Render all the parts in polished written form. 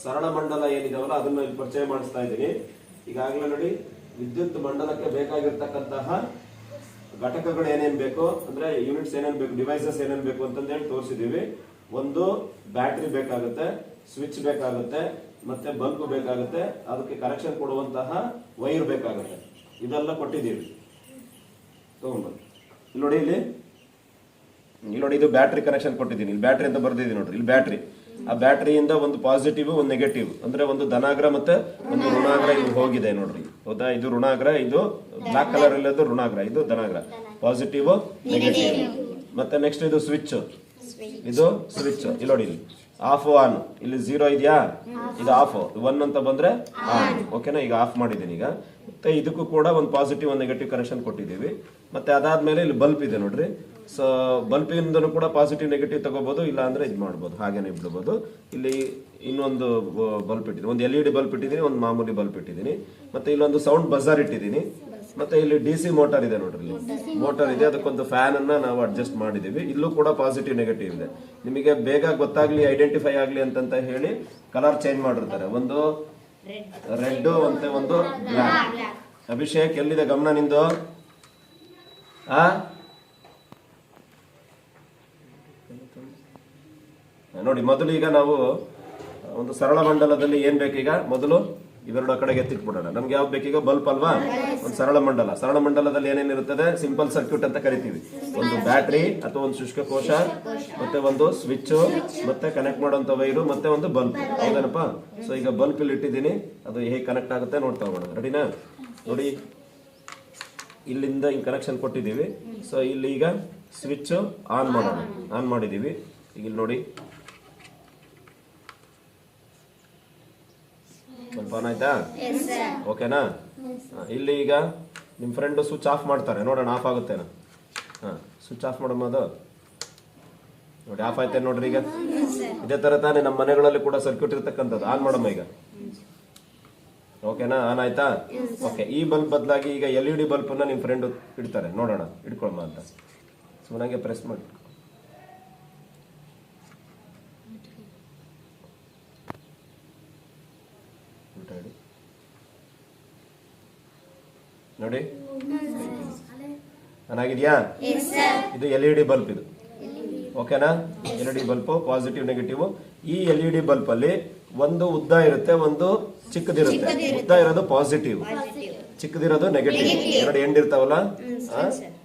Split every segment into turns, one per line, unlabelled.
ಸರಳ ಮಂಡಲ ಏನಿದಾವಲ್ಲ ಅದನ್ನ ಇಲ್ಲಿ ಪರಿಚಯ ಮಾಡಿಸ್ತಾ ಇದ್ದೀನಿ. ಈಗಾಗಲೇ ನೋಡಿ ವಿದ್ಯುತ್ ಮಂಡಲಕ್ಕೆ ಬೇಕಾಗಿರ್ತಕ್ಕಂತಹ ಘಟಕಗಳು ಏನೇನ್ ಬೇಕು ಅಂದ್ರೆ ಯೂನಿಟ್ಸ್ ಏನೇನ್ ಬೇಕು, ಡಿವೈಸಸ್ ಏನೇನ್ ಬೇಕು ಅಂತಂದೇಳಿ ತೋರಿಸಿದೀವಿ. ಒಂದು ಬ್ಯಾಟ್ರಿ ಬೇಕಾಗುತ್ತೆ, ಸ್ವಿಚ್ ಬೇಕಾಗುತ್ತೆ, ಮತ್ತೆ ಬಲ್ಬ್ ಬೇಕಾಗುತ್ತೆ, ಅದಕ್ಕೆ ಕನೆಕ್ಷನ್ ಕೊಡುವಂತಹ ವೈರ್ ಬೇಕಾಗುತ್ತೆ. ಇದೆಲ್ಲ ಕೊಟ್ಟಿದ್ದೀವಿ. ತಗೊಂಡ್ಬನ್ನಿ. ಇಲ್ಲಿ ನೋಡಿ, ಇಲ್ಲಿ ನೋಡಿ, ಇದು ಬ್ಯಾಟ್ರಿ ಕನೆಕ್ಷನ್ ಕೊಟ್ಟಿದ್ದೀನಿ. ಇಲ್ಲಿ ಬ್ಯಾಟ್ರಿ ಅಂತ ಬರ್ದಿದ್ದೀನಿ ನೋಡ್ರಿ. ಇಲ್ಲಿ ಬ್ಯಾಟ್ರಿ, ಆ ಬ್ಯಾಟ್ರಿಯಿಂದ ಒಂದು ಪಾಸಿಟಿವ್ ಒಂದು ನೆಗೆಟಿವ್ ಅಂದ್ರೆ ಒಂದು ಧನಾಗ್ರ ಮತ್ತೆ ಒಂದು ಋಣಾಗ್ರ ಇಲ್ಲಿ ಹೋಗಿದೆ ನೋಡ್ರಿ. ಹೌದಾ? ಇದು ಋಣಾಗ್ರ, ಇದು ಬ್ಲಾಕ್ ಕಲರ್ ಇಲ್ಲದು ಋಣಾಗ್ರ, ಇದು ಧನಾಗ್ರ, ಪಾಸಿಟಿವ್ ನೆಗೆಟಿವ್. ಮತ್ತೆ ನೆಕ್ಸ್ಟ್ ಇದು ಸ್ವಿಚ್, ಇದು ಸ್ವಿಚ್. ಇಲ್ಲಿ ನೋಡಿ, ಇಲ್ಲಿ ಆಫ್ ಆನ್, ಇಲ್ಲಿ 0 ಇದೆಯಾ, ಇದು ಆಫ್, 1 ಅಂತ ಬಂದ್ರೆ ಆನ್. ಓಕೆನಾ? ಈಗ ಆಫ್ ಮಾಡಿದ್ದೀನಿ. ಈಗ ಮತ್ತೆ ಇದಕ್ಕೂ ಕೂಡ ಒಂದು ಪಾಸಿಟಿವ್ ಒಂದು ನೆಗೆಟಿವ್ ಕನೆಕ್ಷನ್ ಕೊಟ್ಟಿದ್ದೀವಿ. ಮತ್ತೆ ಅದಾದ್ಮೇಲೆ ಇಲ್ಲಿ ಬಲ್ಬ್ ಇದೆ ನೋಡ್ರಿ. ಸೊ ಬಲ್ಬಿಂದನೂ ಕೂಡ ಪಾಸಿಟಿವ್ ನೆಗೆಟಿವ್ ತಗೋಬಹುದು, ಇಲ್ಲ ಅಂದ್ರೆ ಇದು ಮಾಡ್ಬೋದು, ಹಾಗೇನೆ ಬಿಡ್ಬೋದು. ಇಲ್ಲಿ ಇನ್ನೊಂದು ಬಲ್ಬ್ ಇಟ್ಟಿದ್ದೀನಿ, ಒಂದು LED ಬಲ್ಬ್ ಇಟ್ಟಿದ್ದೀನಿ, ಒಂದು ಮಾಮೂಲಿ ಬಲ್ಬ್ ಇಟ್ಟಿದ್ದೀನಿ. ಮತ್ತೆ ಇಲ್ಲೊಂದು ಸೌಂಡ್ ಬಜಾರ್ ಇಟ್ಟಿದ್ದೀನಿ. ಮತ್ತೆ ಇಲ್ಲಿ DC ಮೋಟಾರ್ ಇದೆ ನೋಡ್ರಿ. ಇಲ್ಲಿ ಮೋಟಾರ್ ಇದೆ, ಅದಕ್ಕೊಂದು ಫ್ಯಾನ್ ಅನ್ನ ನಾವು ಅಡ್ಜಸ್ಟ್ ಮಾಡಿದೀವಿ. ಇಲ್ಲೂ ಕೂಡ ಪಾಸಿಟಿವ್ ನೆಗೆಟಿವ್ ಇದೆ. ನಿಮಗೆ ಬೇಗ ಗೊತ್ತಾಗ್ಲಿ, ಐಡೆಂಟಿಫೈ ಆಗ್ಲಿ ಅಂತ ಹೇಳಿ ಕಲರ್ ಚೇಂಜ್ ಮಾಡಿರ್ತಾರೆ. ಒಂದು ರೆಡ್ ಮತ್ತೆ ಒಂದು ಬ್ಲಾಕ್. ಅಭಿಷೇಕ್ ಎಲ್ಲಿದೆ ಗಮನ ನಿಂದು? ನೋಡಿ, ಮೊದಲು ಈಗ ನಾವು ಒಂದು ಸರಳ ಮಂಡಲದಲ್ಲಿ ಏನ್ ಬೇಕೀಗ, ಮೊದಲು ಇವೆರಡು ಕಡೆಗೆ ಎತ್ತಿಟ್ಬಿಡೋಣ. ನಮ್ಗೆ ಯಾವ್ದು ಬೇಕೀಗ? ಬಲ್ಬ್ ಅಲ್ವಾ? ಒಂದು ಸರಳ ಮಂಡಲ. ಸರಳ ಮಂಡಲದಲ್ಲಿ ಏನೇನಿರುತ್ತದೆ? ಸಿಂಪಲ್ ಸರ್ಕ್ಯೂಟ್ ಅಂತ ಕರಿತೀವಿ. ಒಂದು ಬ್ಯಾಟ್ರಿ ಅಥವಾ ಒಂದು ಶುಷ್ಕ ಕೋಶ, ಮತ್ತೆ ಒಂದು ಸ್ವಿಚ್, ಮತ್ತೆ ಕನೆಕ್ಟ್ ಮಾಡುವಂತ ವೈರು, ಮತ್ತೆ ಒಂದು ಬಲ್ಬ್. ಹೌದೇನಪ್ಪ? ಸೊ ಈಗ ಬಲ್ಬ್ ಇಲ್ಲಿ ಇಟ್ಟಿದ್ದೀನಿ, ಅದು ಹೇಗೆ ಕನೆಕ್ಟ್ ಆಗುತ್ತೆ ನೋಡ್ತಾ ಹೋಗೋಣ. ರೆಡಿನಾ? ನೋಡಿ, ಇಲ್ಲಿಂದ ಹಿಂಗ್ ಕನೆಕ್ಷನ್ ಕೊಟ್ಟಿದ್ದೀವಿ. ಸೊ ಇಲ್ಲಿ ಈಗ ಸ್ವಿಚ್ ಆನ್ ಮಾಡೋಣ. ಆನ್ ಮಾಡಿದೀವಿ. ಈಗ ಇಲ್ಲಿ ನೋಡಿ, ಸ್ವಲ್ಪ ಆನ್ ಆಯ್ತಾ? ಓಕೆನಾ? ಇಲ್ಲಿ ಈಗ ನಿಮ್ ಫ್ರೆಂಡ್ ಸ್ವಿಚ್ ಆಫ್ ಮಾಡ್ತಾರೆ, ನೋಡೋಣ ಆಫ್ ಆಗುತ್ತೇನಾ. ಸ್ವಿಚ್ ಆಫ್ ಮಾಡಮ್ಮ. ಅದು ನೋಡಿ ಆಫ್ ಆಯ್ತೇನೆ ನೋಡ್ರಿ. ಈಗ ಇದೇ ತರ ತಾನೇ ನಮ್ಮ ಮನೆಗಳಲ್ಲಿ ಕೂಡ ಸರ್ಕ್ಯೂಟ್ ಇರ್ತಕ್ಕಂಥದ್ದು. ಆನ್ ಮಾಡಮ್ಮ ಈಗ. ಓಕೆನಾ? ಆನ್ ಆಯ್ತಾ? ಓಕೆ. ಈ ಬಲ್ಬ್ ಬದಲಾಗಿ ಈಗ LED ಬಲ್ಬ್ ನ ನಿಮ್ ಫ್ರೆಂಡ್ ಇಡ್ತಾರೆ, ನೋಡೋಣ. ಇಟ್ಕೊಳಮ್ಮ ಅಂತ ಸುಮ್ಮನೆ ಪ್ರೆಸ್ ಮಾಡಿ. ನೋಡಿ, ಚೆನ್ನಾಗಿದ್ಯಾ? ಇದು LED ಬಲ್ಬ್. ಇದು ಓಕೆನಾ? LED bulb positive negative. ಈ LED ಬಲ್ಬ್ ಅಲ್ಲಿ ಒಂದು ಉದ್ದ ಇರುತ್ತೆ, ಒಂದು ಚಿಕ್ಕದಿರುತ್ತೆ. ಉದ್ದ ಇರೋದು ಪಾಸಿಟಿವ್, ಚಿಕ್ಕದಿರೋದು ನೆಗೆಟಿವ್. ಎರಡು ಎಂಡ್ ಇರ್ತಾವಲ್ಲ,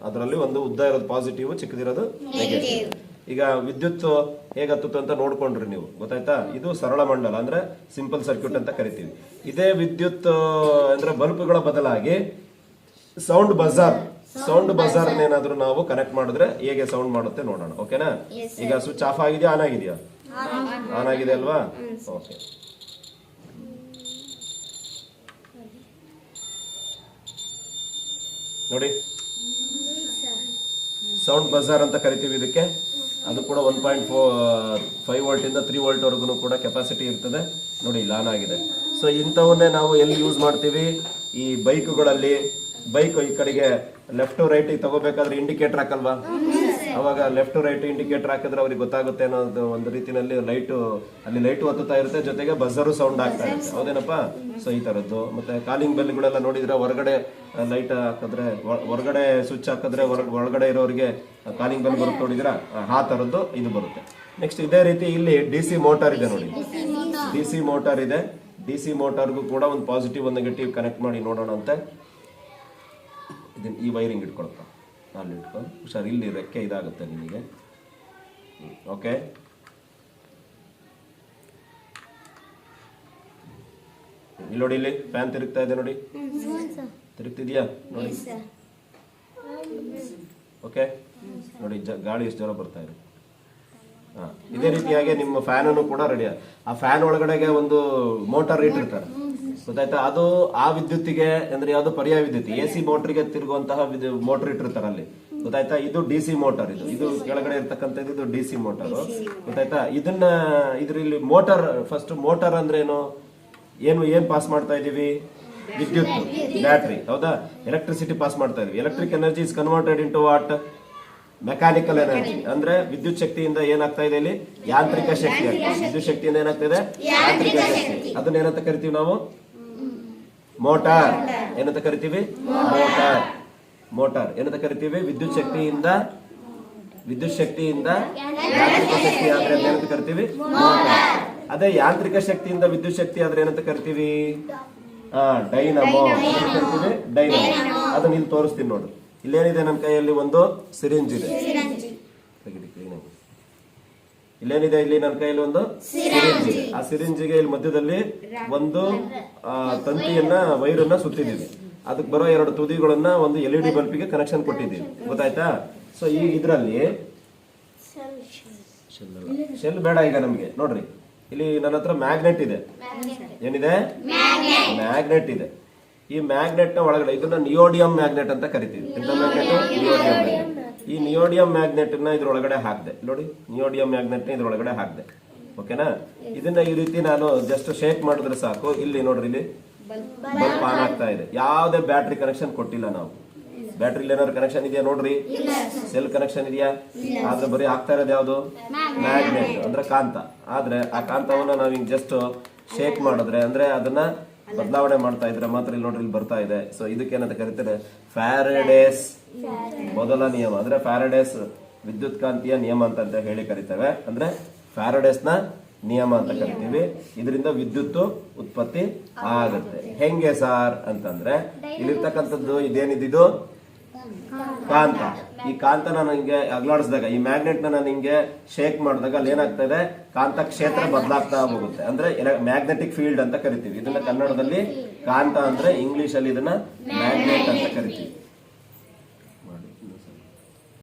ಅದರಲ್ಲಿ ಒಂದು ಉದ್ದ ಇರೋದು ಪಾಸಿಟಿವ್, ಚಿಕ್ಕದಿರೋದು ನೆಗೆಟಿವ್. ಈಗ ವಿದ್ಯುತ್ ಹೇಗೆ ಹತ್ತುತ್ತೆ ಅಂತ ನೋಡ್ಕೊಂಡ್ರಿ ನೀವು, ಗೊತ್ತಾಯ್ತಾ? ಇದು ಸರಳ ಮಂಡಲ ಅಂದ್ರೆ ಸಿಂಪಲ್ ಸರ್ಕ್ಯೂಟ್ ಅಂತ ಕರಿತೀವಿ. ಇದೇ ವಿದ್ಯುತ್ ಅಂದ್ರೆ ಬಲ್ಬ್ಗಳ ಬದಲಾಗಿ ಸೌಂಡ್ ಬಜಾರ್ ಏನಾದ್ರೂ ನಾವು ಕನೆಕ್ಟ್ ಮಾಡಿದ್ರೆ ಹೇಗೆ ಸೌಂಡ್ ಮಾಡುತ್ತೆ ನೋಡೋಣ. ಓಕೆನಾ? ಈಗ ಸ್ವಿಚ್ ಆಫ್ ಆಗಿದೆಯಾ, ಆನ್ ಆಗಿದೆಯಾ? ಆನ್ ಆಗಿದೆ ಅಲ್ವಾ? ಓಕೆ. ನೋಡಿ, ಸೌಂಡ್ ಬಜಾರ್ ಅಂತ ಕರಿತೀವಿ ಇದಕ್ಕೆ. ಅದು ಕೂಡ 1.5 ವೋಲ್ಟ್ ಇಂದ 3 ವೋಲ್ಟ್ ವರೆಗೂ ಕೂಡ ಕೆಪಾಸಿಟಿ ಇರ್ತದೆ. ನೋಡಿ, ಇಲ್ಲಿ ಆನ್ ಆಗಿದೆ. ಸೊ ಇಂಥವನ್ನೇ ನಾವು ಎಲ್ಲಿ ಯೂಸ್ ಮಾಡ್ತೀವಿ? ಈ ಬೈಕ್ಗಳಲ್ಲಿ. ಬೈಕ್ ಈ ಕಡೆಗೆ ಲೆಫ್ಟ್ ರೈಟ್ ತಗೋಬೇಕಾದ್ರೆ ಇಂಡಿಕೇಟರ್ ಹಾಕಲ್ವಾ? ಅವಾಗ ಲೆಫ್ಟ್ ರೈಟ್ ಇಂಡಿಕೇಟರ್ ಹಾಕಿದ್ರೆ ಅವ್ರಿಗೆ ಗೊತ್ತಾಗುತ್ತೆ ಅನ್ನೋದು ಒಂದು ರೀತಿಯಲ್ಲಿ ಅಲ್ಲಿ ಲೈಟ್ ಹೊತ್ತುತ್ತಾ ಇರುತ್ತೆ, ಜೊತೆಗೆ ಬಜರು ಸೌಂಡ್ ಆಗ್ತಾ ಇರುತ್ತೆ. ಹೌದೇನಪ್ಪ? ಸೊ ಈ ತರದ್ದು. ಮತ್ತೆ ಕಾಲಿಂಗ್ ಬೆಲ್ಗಳೆಲ್ಲ ನೋಡಿದ್ರೆ ಹೊರಗಡೆ ಲೈಟ್ ಹಾಕಿದ್ರೆ, ಹೊರಗಡೆ ಸ್ವಿಚ್ ಹಾಕಿದ್ರೆ ಒಳಗಡೆ ಇರೋರಿಗೆ ಕಾಲಿಂಗ್ ಬೆಲ್ ಬರುತ್ತೆ ನೋಡಿದ್ರ, ಆ ತರದ್ದು ಇದು ಬರುತ್ತೆ. ನೆಕ್ಸ್ಟ್ ಇದೇ ರೀತಿ ಇಲ್ಲಿ DC ಮೋಟಾರ್ ಇದೆ ನೋಡಿ. DC ಮೋಟಾರ್ ಇದೆ. DC ಮೋಟಾರ್ಗೂ ಕೂಡ ಒಂದು ಪಾಸಿಟಿವ್ ಒಂದು ನೆಗೆಟಿವ್ ಕನೆಕ್ಟ್ ಮಾಡಿ ನೋಡೋಣ ಅಂತ. ಇದನ್ನ ಈ ವೈರಿಂಗ್ ಇಟ್ಕೊಳಪ್ಪ, ಅಲ್ಲಿ ಇಟ್ಕೊಂಡು ಹುಷಾರು. ಇಲ್ಲಿ ರೆಕ್ಕೆ ಇದಾಗುತ್ತೆ ನಿಮಗೆ. ಓಕೆ. ಇಲ್ಲಿ ನೋಡಿ, ಇಲ್ಲಿ ಫ್ಯಾನ್ ತಿರುಗ್ತಾ ಇದೆ ನೋಡಿ. ತಿರುಗ್ತಿದ್ಯಾ ನೋಡಿ? ಓಕೆ. ನೋಡಿ, ಗಾಳಿ ಎಷ್ಟು ಜನ ಬರ್ತಾ ಇದೆ. ಇದೇ ರೀತಿಯಾಗಿ ನಿಮ್ಮ ಫ್ಯಾನ್ ಅನ್ನು ಕೂಡ ರೆಡಿ. ಆ ಫ್ಯಾನ್ ಒಳಗಡೆಗೆ ಒಂದು ಮೋಟಾರ್ ಇಟ್ಟಿರ್ತಾರೆ, ಗೊತ್ತಾಯ್ತಾ? ಅದು ಆ ವಿದ್ಯುತ್ತಿಗೆ ಅಂದ್ರೆ ಯಾವ್ದು ಪರ್ಯಾಯ ವಿದ್ಯುತ್, AC ಮೋಟರ್ಗೆ ತಿರುಗುವಂತಹ ಮೋಟರ್ ಇಟ್ಟಿರ್ತಾರೆ ಅಲ್ಲಿ, ಗೊತ್ತಾಯ್ತಾ? ಇದು DC ಮೋಟಾರ್. ಇದು ಕೆಳಗಡೆ ಇರ್ತಕ್ಕಂಥದ್ದು ಇದು DC ಮೋಟಾರ್, ಗೊತ್ತಾಯ್ತಾ? ಇದ್ರಲ್ಲಿ ಮೋಟಾರ್, ಫಸ್ಟ್ ಮೋಟಾರ್ ಅಂದ್ರೆ ಏನ್ ಪಾಸ್ ಮಾಡ್ತಾ ಇದೀವಿ? ವಿದ್ಯುತ್, ಬ್ಯಾಟ್ರಿ. ಹೌದಾ? ಎಲೆಕ್ಟ್ರಿಸಿಟಿ ಪಾಸ್ ಮಾಡ್ತಾ ಇದೀವಿ. Electric energy is converted into what? Mechanical energy ಅಂದ್ರೆ ವಿದ್ಯುತ್ ಶಕ್ತಿಯಿಂದ ಏನಾಗ್ತಾ ಇದೆ ಇಲ್ಲಿ ಯಾಂತ್ರಿಕ ಶಕ್ತಿ ಆಗ್ತದೆ. ವಿದ್ಯುತ್ ಶಕ್ತಿಯಿಂದ ಏನಾಗ್ತದೆ ಯಾಂತ್ರಿಕ ಶಕ್ತಿ. ಅದನ್ನ ಏನಂತ ಕರಿತೀವಿ ನಾವು ಮೋಟಾರ್. ಏನಂತ ಕರಿತೀವಿ ಮೋಟಾರ್. ಮೋಟಾರ್ ಏನಂತ ಕರಿತೀವಿ ವಿದ್ಯುತ್ ಶಕ್ತಿಯಿಂದ ಯಾಂತ್ರಿಕ ಶಕ್ತಿ ಆದ್ರೆ ಏನಂತ ಕರಿತೀವಿ ಮೋಟಾರ್. ಅದೇ ಯಾಂತ್ರಿಕ ಶಕ್ತಿಯಿಂದ ವಿದ್ಯುತ್ ಶಕ್ತಿ ಆದ್ರೆ ಏನಂತ ಕರಿತೀವಿ ಡೈನಮೋ. ಕರಿತೀವಿ ಡೈನಮೋ. ಅದನ್ನ ಇಲ್ಲಿ ತೋರಿಸ್ತೀನಿ ನೋಡ್ರಿ. ಇಲ್ಲೇನಿದೆ ನನ್ನ ಕೈಯಲ್ಲಿ ಒಂದು ಸಿರಿಂಜ್ ಇದೆ. ಇಲ್ಲೇನಿದೆ ಇಲ್ಲಿ ನನ್ನ ಕೈಯಲ್ಲಿ ಒಂದು ಸಿರಿಂಜ್ ಇದೆ. ಆ ಸಿರಿಂಜಿಗೆ ಇಲ್ಲಿ ಮಧ್ಯದಲ್ಲಿ ಒಂದು ತಂತಿಯನ್ನ ವೈರನ್ನ ಸುತ್ತಿದ್ದೀವಿ. ಅದಕ್ಕೆ ಬರೋ 2 ತುದಿಗಳನ್ನ ಒಂದು LED ಬಲ್ಪಿಗೆ ಕನೆಕ್ಷನ್ ಕೊಟ್ಟಿದ್ದೀವಿ. ಗೊತ್ತಾಯ್ತಾ? ಸೊ ಈ ಇದರಲ್ಲಿ ಶೆಲ್ ಬೇಡ ಈಗ ನಮ್ಗೆ. ನೋಡ್ರಿ ಇಲ್ಲಿ ನನ್ನ ಹತ್ರ ಮ್ಯಾಗ್ನೆಟ್ ಇದೆ. ಏನಿದೆ ಮ್ಯಾಗ್ನೆಟ್ ಇದೆ. ಈ ಮ್ಯಾಗ್ನೆಟ್ ನ ಒಳಗಡೆ ಇದನ್ನ ನಿಯೋಡಿಯಂ ಮ್ಯಾಗ್ನೆಟ್ ಅಂತ ಕರಿತೀವಿ. ಎಂತ ಮ್ಯಾಗ್ನೆಟ್? ನಿಯೋಡಿಯಂ ಮ್ಯಾಗ್ನೆಟ್. ಈ ನಿಯೋಡಿಯಂ ಮ್ಯಾಗ್ನೆಟ್ ನ ಇದ್ರೊಳಗಡೆ ಹಾಕ್ದೆ. ನೋಡಿ ನಿಯೋಡಿಯಂ ಮ್ಯಾಗ್ನೆಟ್ ನ ಇದ್ರೊಳಗಡೆ ಹಾಕ್ದೆ. ಓಕೆನಾ? ಇದನ್ನ ಈ ರೀತಿ ನಾನು ಜಸ್ಟ್ ಶೇಕ್ ಮಾಡಿದ್ರೆ ಸಾಕು. ಇಲ್ಲಿ ನೋಡ್ರಿ ಇಲ್ಲಿ ಬಲ್ಬ್ ಆನ್ ಆಗ್ತಾ ಇದೆ. ಯಾವುದೇ ಬ್ಯಾಟ್ರಿ ಕನೆಕ್ಷನ್ ಕೊಟ್ಟಿಲ್ಲ ನಾವು. ಬ್ಯಾಟ್ರಿ ಏನಾದ್ರು ಕನೆಕ್ಷನ್ ಇದೆಯಾ ನೋಡ್ರಿ? ಸೆಲ್ ಕನೆಕ್ಷನ್ ಇದೆಯಾ? ಆದ್ರೆ ಬರೀ ಆಗ್ತಾ ಇರೋದು ಯಾವ್ದು? ಮ್ಯಾಗ್ನೆಟ್ ಅಂದ್ರೆ ಕಾಂತ. ಆದ್ರೆ ಆ ಕಾಂತವನ್ನ ನಾವು ಹಿಂಗ್ ಜಸ್ಟ್ ಶೇಕ್ ಮಾಡಿದ್ರೆ ಅಂದ್ರೆ ಅದನ್ನ ಬದಲಾವಣೆ ಮಾಡ್ತಾ ಇದ್ರೆ ಮಾತ್ರ ಇಲ್ಲಿ ನೋಡ್ರಿ ಇಲ್ಲಿ ಬರ್ತಾ ಇದೆ. ಸೊ ಇದಕ್ಕೆ ಏನಂತ ಕರಿತಾರೆ ಫ್ಯಾರಡೇಸ್ ಮೊದಲ ನಿಯಮ. ಅಂದ್ರೆ ಫ್ಯಾರಡೇಸ್ ವಿದ್ಯುತ್ ಕಾಂತೀಯ ನಿಯಮ ಅಂತ ಹೇಳಿ ಕರಿತೇವೆ. ಅಂದ್ರೆ ಫ್ಯಾರಡೇಸ್ ನ ನಿಯಮ ಅಂತ ಕರಿತೀವಿ. ಇದರಿಂದ ವಿದ್ಯುತ್ ಉತ್ಪತ್ತಿ ಆಗುತ್ತೆ. ಹೆಂಗೆ ಸಾರ್ ಅಂತಂದ್ರೆ ಇಲ್ಲಿರ್ತಕ್ಕಂಥದ್ದು ಇದೇನಿದ್ದು ಕಾಂತ. ಈ ಕಾಂತ ನಾನು ಹಿಂಗೆ ಅಗ್ಲಾಡಿಸಿದಾಗ ಈ ಮ್ಯಾಗ್ನೆಟ್ ನ ನಾನು ಹಿಂಗೆ ಶೇಕ್ ಮಾಡಿದಾಗ ಅಲ್ಲಿ ಏನಾಗ್ತಾ ಇದೆ ಕಾಂತ ಕ್ಷೇತ್ರ ಬದಲಾಗ್ತಾ ಹೋಗುತ್ತೆ. ಅಂದ್ರೆ ಮ್ಯಾಗ್ನೆಟಿಕ್ ಫೀಲ್ಡ್ ಅಂತ ಕರಿತೀವಿ. ಇದನ್ನ ಕನ್ನಡದಲ್ಲಿ ಕಾಂತ ಅಂದ್ರೆ ಇಂಗ್ಲಿಷ್ ಅಲ್ಲಿ ಇದನ್ನ ಮ್ಯಾಗ್ನೆಟ್ ಅಂತ ಕರಿತೀವಿ.